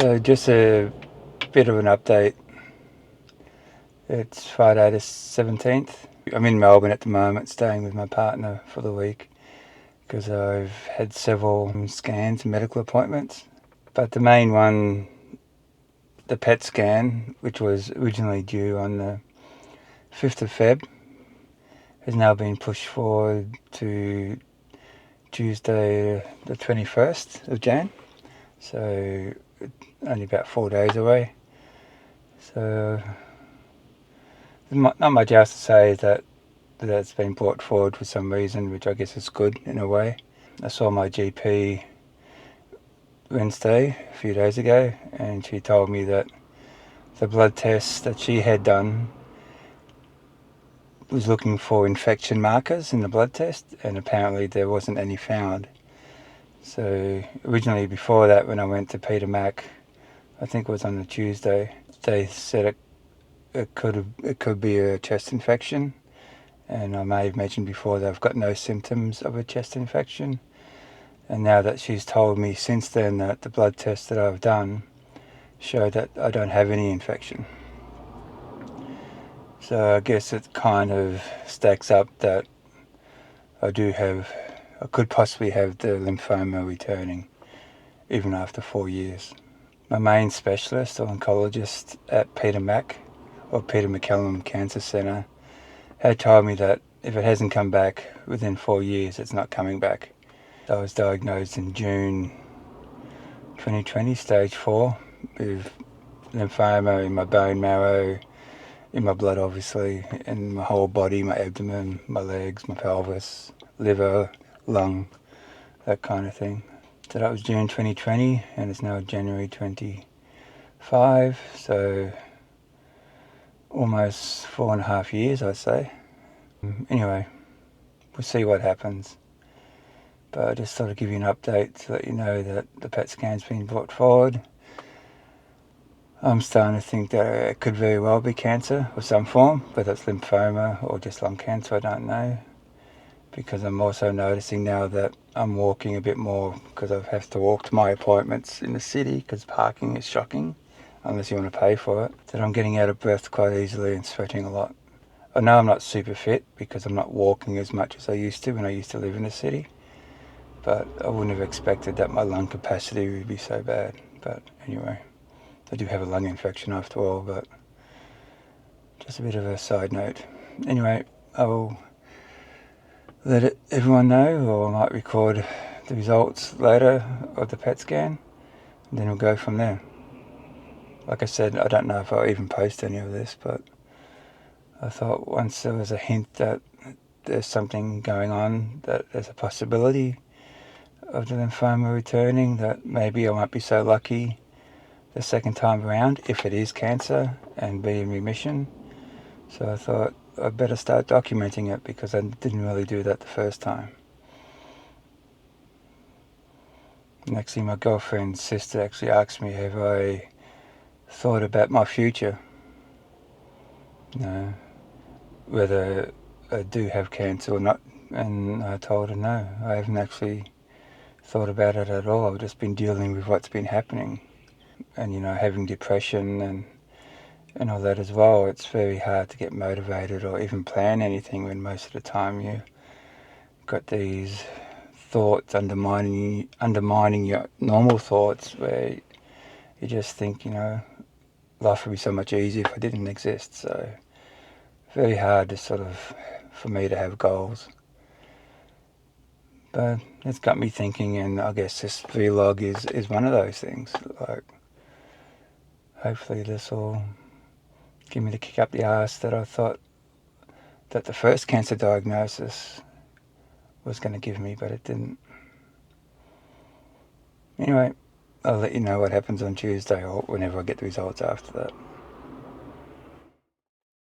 So just a bit of an update. It's Friday the 17th. I'm in Melbourne at the moment, staying with my partner for the week because I've had several scans and medical appointments. But the main one, the PET scan, which was originally due on the 5th of Feb, has now been pushed forward to Tuesday the 21st of Jan. So only about 4 days away. So not much else to say that it's been brought forward for some reason, which I guess is good in a way. I saw my GP Wednesday, a few days ago, and she told me that the blood test that she had done was looking for infection markers in the blood test, and apparently there wasn't any found. So originally, before that, when I went to Peter Mac, I think it was on a Tuesday, they said it could be a chest infection. And I may have mentioned before that I've got no symptoms of a chest infection. And now that she's told me since then that the blood tests that I've done show that I don't have any infection. So I guess it kind of stacks up that I could possibly have the lymphoma returning even after 4 years. My main specialist or oncologist at Peter Mac, or Peter MacCallum Cancer Centre, had told me that if it hasn't come back within 4 years, it's not coming back. I was diagnosed in June 2020, stage 4, with lymphoma in my bone marrow, in my blood obviously, in my whole body, my abdomen, my legs, my pelvis, liver, lung, that kind of thing. So that was June 2020, and it's now January 25, so almost 4.5 years, I'd say. Anyway, we'll see what happens. But I just thought I'd give you an update to let you know that the PET scan's been brought forward. I'm starting to think that it could very well be cancer of some form, whether it's lymphoma or just lung cancer, I don't know. Because I'm also noticing now that I'm walking a bit more because I have to walk to my appointments in the city because parking is shocking, unless you want to pay for it. That I'm getting out of breath quite easily and sweating a lot. I know I'm not super fit because I'm not walking as much as I used to when I used to live in the city. But I wouldn't have expected that my lung capacity would be so bad. But anyway, I do have a lung infection after all, but just a bit of a side note. Anyway, I will let everyone know, or I might record the results later of the PET scan, and then we'll go from there. Like I said, I don't know if I'll even post any of this, but I thought once there was a hint that there's something going on, that there's a possibility of the lymphoma returning, that maybe I might be so lucky the second time around, if it is cancer, and be in remission. So I thought I'd better start documenting it because I didn't really do that the first time. And actually, my girlfriend's sister actually asked me have I thought about my future, whether I do have cancer or not, and I told her no, I haven't actually thought about it at all. I've just been dealing with what's been happening, and having depression and all that as well. It's very hard to get motivated or even plan anything when most of the time you got these thoughts undermining your normal thoughts, where you just think life would be so much easier if I didn't exist. So very hard to for me to have goals. But it's got me thinking, and I guess this vlog is one of those things. Like, hopefully this will give me the kick up the arse that I thought that the first cancer diagnosis was going to give me, but it didn't. Anyway, I'll let you know what happens on Tuesday or whenever I get the results after that.